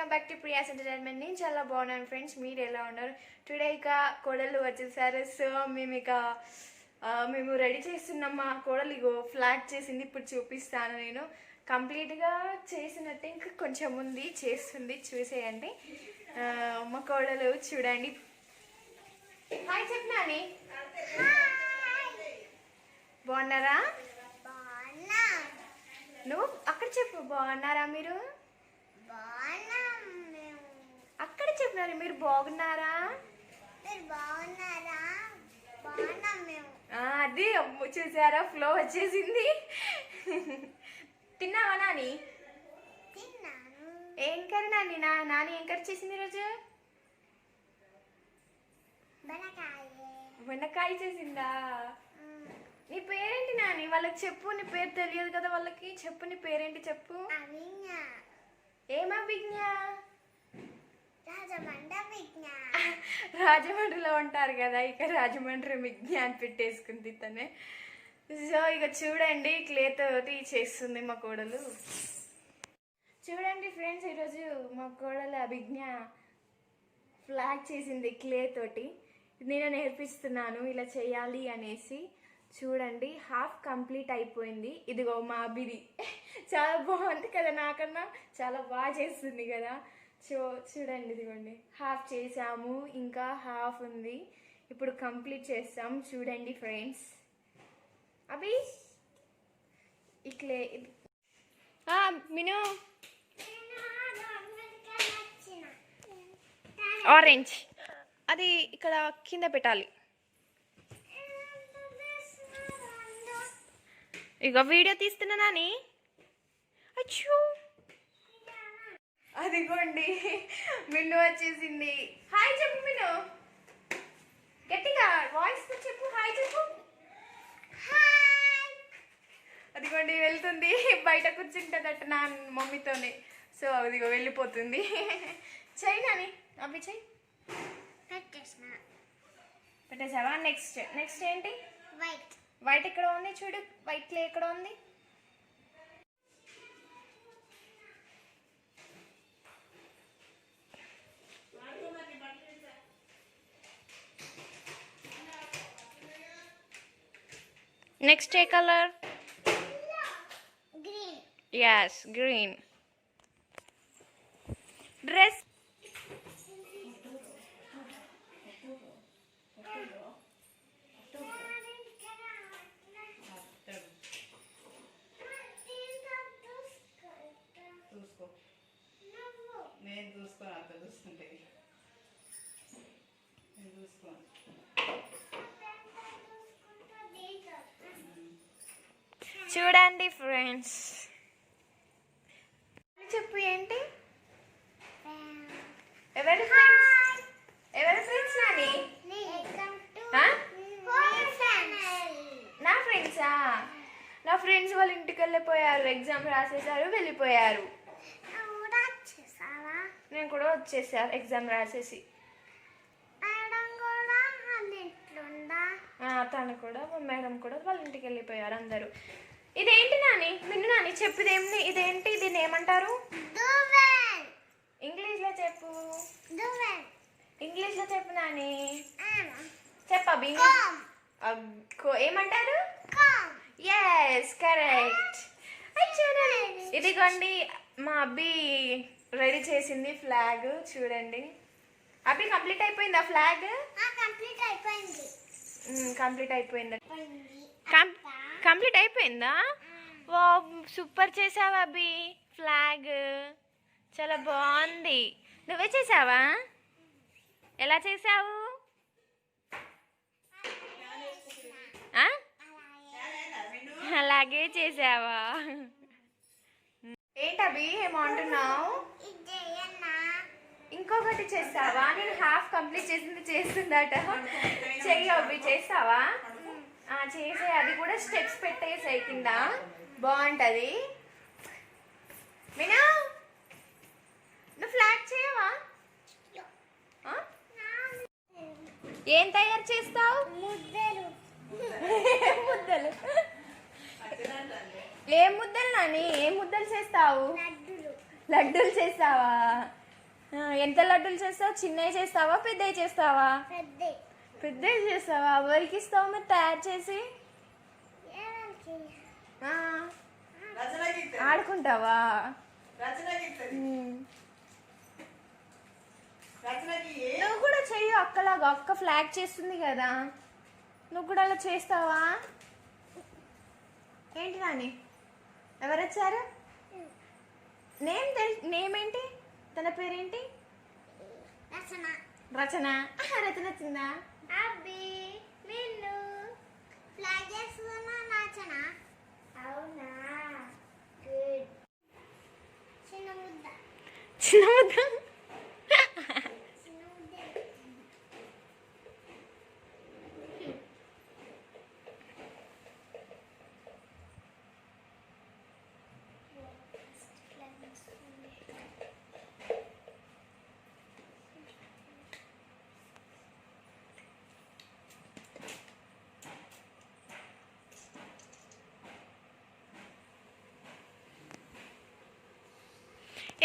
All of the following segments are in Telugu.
Welcome back to Priya's entertainment. నేను చాలా బాగున్నాను ఫ్రెండ్స్, మీరు ఎలా ఉన్నారు? టుడే ఇక కోడళ్ళు వచ్చేసారు. సో మేము రెడీ చేస్తున్నాం. మా కోడలు ఇగో ఫ్లాట్ చేసింది, ఇప్పుడు చూపిస్తాను. నేను కంప్లీట్గా చేసినట్టే, ఇంకా కొంచెం ఉంది, చేస్తుంది, చూసేయండి. మా కోడలు చూడండి. హాయ్ చెప్పినాని, బాగున్నారా? నువ్వు అక్కడ చెప్పు, బాగున్నారా మీరు? అక్కడ చెప్పినారు, మీరు బాగున్నారా? అది చూసారా, ఫ్లో వచ్చేసింది. తిన్నావా నాని? ఏం కర్రీ నాని? నాని ఏం కర్రీ చేసింది ఈరోజు? బెండకాయ చేసిందా? నీ పేరేంటి నాని? వాళ్ళకి చెప్పు, నీ పేరు తెలియదు కదా వాళ్ళకి. చెప్పు, నీ పేరేంటి చెప్పు. ఏమభిజ్ఞ? రాజమండ్రిలో ఉంటారు కదా, ఇక రాజమండ్రి విజ్ఞ అని పెట్టేసుకుంది తనే. సో ఇక చూడండి, క్లే తోటి చేస్తుంది మా కోడలు. చూడండి ఫ్రెండ్స్, ఈరోజు మా కోడలు అభిజ్ఞ ఫ్లాగ్ చేసింది క్లే తోటి. నేను నేర్పిస్తున్నాను ఇలా చేయాలి అనేసి. చూడండి, హాఫ్ కంప్లీట్ అయిపోయింది. ఇదిగో మా అభిది చాలా బాగుంది కదా, నాకన్నా చాలా బాగా చేస్తుంది కదా. చూడండి, ఇదిగోండి హాఫ్ చేసాము, ఇంకా హాఫ్ ఉంది, ఇప్పుడు కంప్లీట్ చేస్తాం. చూడండి ఫ్రెండ్స్, అభి ఇట్లే మిను ఆరెంజ్ అది ఇక్కడ కింద పెట్టాలి. ఇక వీడియో తీస్తున్నా నాని. అచ్చూ, అదిగోండి మిన్ను వచ్చేసింది. హాయ్ చెప్పు మిన్ను, గట్టిగా వాయిస్ చెప్పు, హాయ్ చెప్పు. అదిగోండి వెళ్తుంది, బయట కూర్చుంటుందట నా మమ్మీతోనే. సో అదిగో వెళ్ళిపోతుంది. చెయ్యి నాని, అవి చెయ్యి. పెట్టేసావా? నెక్స్ట్ ఏంటి? వైట్ ఇక్కడ ఉంది చూడు, వైట్ క్లే ఎక్కడ ఉంది? నెక్స్ట్ ఏ colour? Green. yes, green. Dress నేను చూసుకోను, అంత చూసుకుంటే నేను చూసుకోను. చూడండి ఫ్రెండ్స్, చెప్పు ఏంటి? ఎవరి ఫ్రెండ్స్ నాని? నా ఫ్రెండ్సా? నా ఫ్రెండ్స్ వాళ్ళ ఇంటికి వెళ్ళిపోయారు, ఎగ్జామ్ రాసేసారు, వెళ్ళిపోయారు. నేను కూడా వచ్చేసా ఎగ్జామ్ రాసేసి. తను కూడా, మేడం కూడా వాళ్ళ ఇంటికి వెళ్ళిపోయారు అందరూ. ఇదేంటి నాని? మిన్ను నాని చెప్పు, ఇదేంటి? దీన్ని ఏమంటారు? ఇంగ్లీష్లో చెప్పు, ఇంగ్లీష్లో చెప్పు నాని. చెప్పు ఏమంటారు? Yes, correct. ఇదిగోండి మా అబ్బి రెడీ చేసింది ఫ్లాగ్. చూడండి అబ్బి, కంప్లీట్ అయిపోయిందా ఫ్లాగ్? కంప్లీట్ అయిపోయిందా? కంప్లీట్ అయిపోయిందా? వా, సూపర్ చేసావా అబ్బి, ఫ్లాగ్ చాలా బాగుంది. నువ్వే చేసావా? ఎలా చేసావు? అలాగే చేసావా? ఏంటవి ఏమంటున్నావు? ఇంకొకటి చేస్తావా? నేను హాఫ్ కంప్లీట్ చేస్తుందట. చెయ్యి అవి, చేస్తావా? చేసే, అది కూడా స్టెప్స్ పెట్టేసాయి కింద, బాగుంటది. మీనా, నువ్వు ఫ్లాట్ చేయవా? ఏం తయారు చేస్తావు? ముద్దలు. ఏ ముద్దలు నాని? ఏ ముద్దలు చేస్తావు? లడ్డూలు చేస్తావా? ఎంత లడ్డూలు చేస్తావు? చిన్నవి చేస్తావా పెద్దవి చేస్తావా? పెద్దవి చేస్తావా? ఎవరికి ఇస్తావు మరి తయారు చేసి? ఆడుకుంటావా? నువ్వు కూడా చెయ్యి అక్కలాగా. అక్క ఫ్లాగ్ చేస్తుంది కదా, నువ్వు కూడా అలా చేస్తావా? ఏంటి నాని, ఎవరు వచ్చారు? నేమ్ ఏంటి? తన పేరేంటి? రచన. రచన వచ్చిందా? అవునా, గుడ్. చిన్న ముద్ద.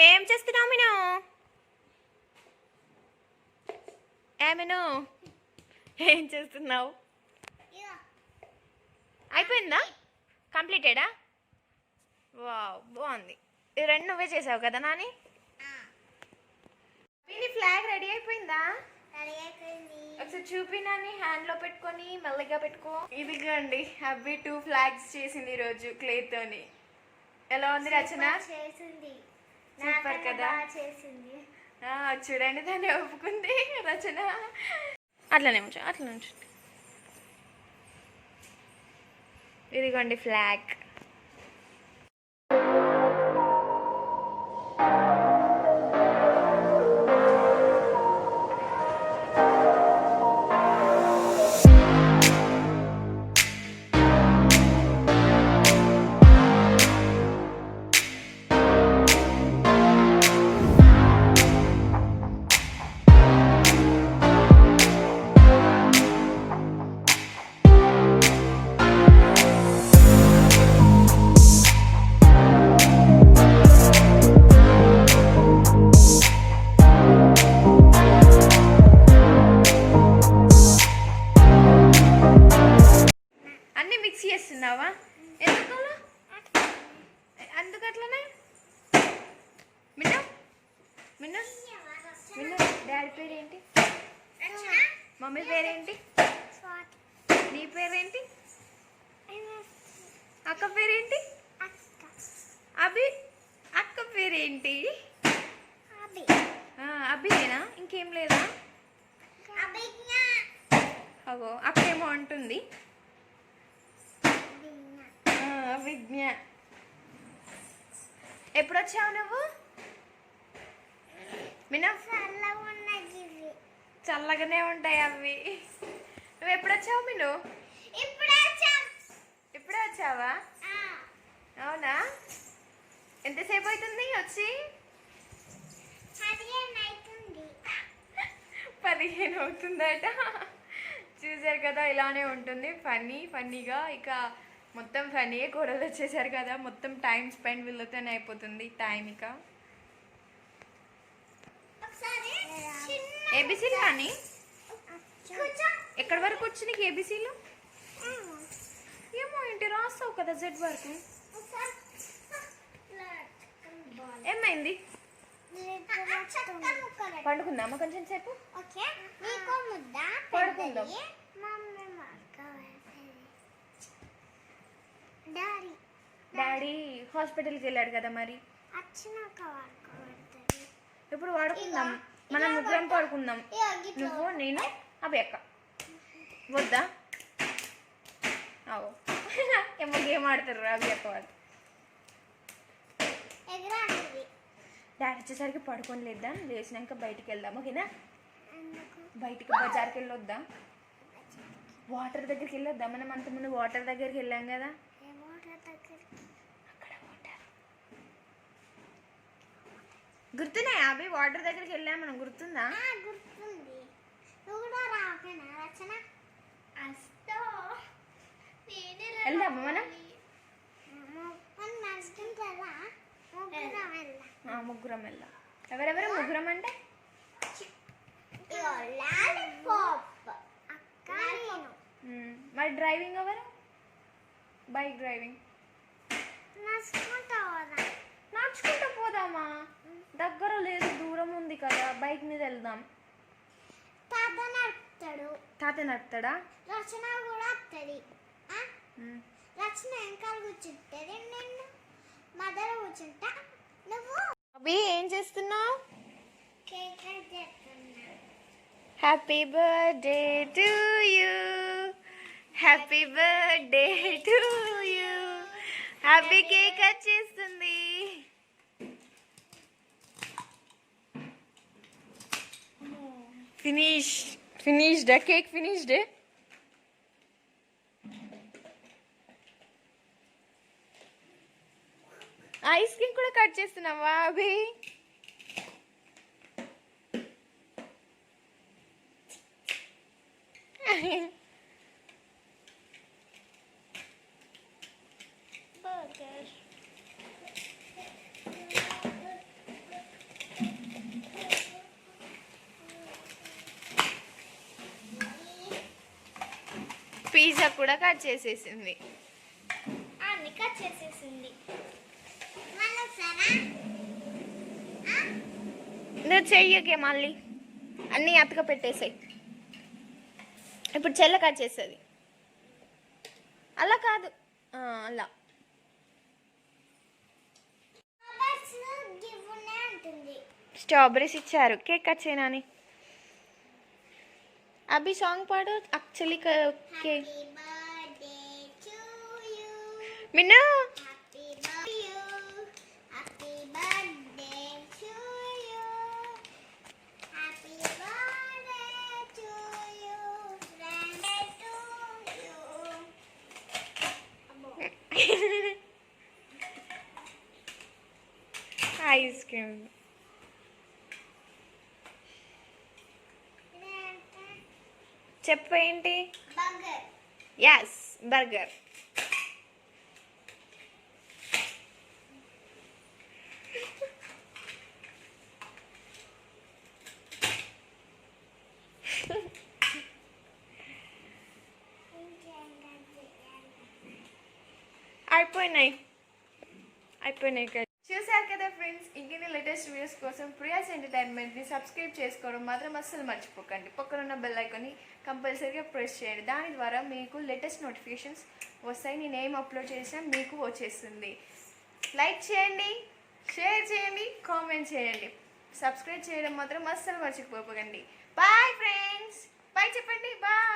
ఏం చేస్తున్నావు మీను? ఏమేను ఏం చేస్తున్నావు? అయిపోయిందా? కంప్లీటెడా? వావ్, బాగుంది. ఈ రెండు నువ్వే చేసావు కదా నాని? మీ ఫ్లాగ్ రెడీ అయిపోయిందా? ఒకసారి చూపి నాని, హ్యాండ్లో పెట్టుకొని మెల్లగా పెట్టుకో. ఇదిగోండి, అబ్బి 2 ఫ్లాగ్స్ చేసింది ఈరోజు క్లేతోని. ఎలా ఉంది రచన? సూపర్ కదా? చూడండి, దాన్ని ఒప్పుకుంది రచన. అట్లనే ఉంచు. ఇదిగోండి ఫ్లాగ్. చేస్తున్నావా? ఎందుకట్లనే? మిన్ను డాడీ పేరేంటి? మమ్మీ పేరేంటి? నీ పేరేంటి? అక్క పేరేంటి? అభి. అక్క పేరేంటి? అభినేనా? ఇంకేం లేదా? అగో అక్క ఏమో అంటుంది. విజ్ఞ. ఎప్పుడు వచ్చావు నువ్వు? మినా, చల్లగానే ఉంటాయి అవి. నువ్వు ఎప్పుడు వచ్చావు మిను? ఇప్పుడే వచ్చావా? అవునా, ఎంతసేపు అవుతుంది వచ్చి? 15 అవుతుందట. చూసారు కదా, ఇలానే ఉంటుంది ఫన్నీగా. ఇక మొత్తం ఫన్నీయే. కూరలు వచ్చేసారు కదా, మొత్తం టైం స్పెండ్ వీళ్ళతోనే అయిపోతుంది టైం. ఇక ఏబీసీలు కానీ ఎక్కడి వరకు వచ్చి నీకు ఏబీసీలు? ఏమో ఏంటి రాస్తావు కదా జెడ్ వరకు. ఏమైంది? పండుకుందామా కొంచెం సేపు? పడుకుందాం. డాడీ హాస్పిటల్కి వెళ్ళాడు కదా, మరి ఇప్పుడు వాడుకుందాం. మనం ముగ్గురం పడుకుందాం, నువ్వు నేను అవి అక్క. వద్దా? అవో ఏమో గేమ్ ఆడతారు అవి అక్క వాళ్ళు. డాడీ వచ్చేసరికి పడుకొని లేద్దాం, లేచినాక బయటికి వెళ్దాం. ఓకేనా? బయటికి బజార్కి వెళ్ళొద్దాం, వాటర్ దగ్గరికి వెళ్ళొద్దాం. మనం అంతకుముందు వాటర్ దగ్గరికి వెళ్ళాం కదా, అక్కడ వాటర్ గుర్తున్నాయా అవి? వాటర్ దగ్గరికి వెళ్ళాం మనం, గుర్తుందా? వెళ్దామా మనం? ముగ్గురం వెళ్దాం. ఎవరెవరు ముగ్గురం అంటే మరి డ్రైవింగ్ ఎవరు? బైక్ డ్రైవింగ్ నడుచుకుంటూ పోదామా? దగ్గర లేదు, దూరం ఉంది కదా, బైక్ మీద వెళ్దాం. తాత నడుపుతాడా? రచన కూడా వస్తుంది. రచన వెనకాల కూర్చుంటుంది, నేను మదర్ కూర్చుంటా. నువ్వు అభి ఏం చేస్తున్నావు? కేక్ కట్ చేస్తున్నా. Happy birthday to you, happy birthday to you. Happy cake cut చేస్తుంది. Finished cake finished. Ice cream కూడా కట్ చేస్తున్నావా అభి? పిజ్జా కూడా కట్ చేసేసింది. అన్ని కట్ చేసేసింది. నువ్వు చెయ్యకే మళ్ళీ అన్నీ అతక పెట్టేసాయి. ఇప్పుడు చెల్ల కట్ చేస్తుంది. అలా కాదు, అలా. స్ట్రాబెరీస్ ఇచ్చారు, కేక్ కట్ చేయనాని. అభి సాంగ్ పాడు. యాక్చువల్లీ కేక్ మిన్నా ఐస్ క్రీమ్. చెప్పేంటి? Yes, burger. అయిపోయినాయి కదా. చూసారు కదా ఫ్రెండ్స్, ఇంకెన్ని లేటెస్ట్ వీడియోస్ కోసం ప్రియాస్ ఎంటర్టైన్మెంట్ని సబ్స్క్రైబ్ చేసుకోవడం మాత్రం అస్సలు మర్చిపోకండి. పక్కనున్న బెల్ ఐకాన్ని కంపల్సరీగా ప్రెస్ చేయండి. దాని ద్వారా మీకు లేటెస్ట్ నోటిఫికేషన్స్ వస్తాయి. నేను ఏం అప్లోడ్ చేసినా మీకు వచ్చేస్తుంది. లైక్ చేయండి, షేర్ చేయండి, కామెంట్ చేయండి. సబ్స్క్రైబ్ చేయడం మాత్రం అస్సలు మర్చిపోకండి. బాయ్ ఫ్రెండ్స్, బాయ్ చెప్పండి. బాయ్.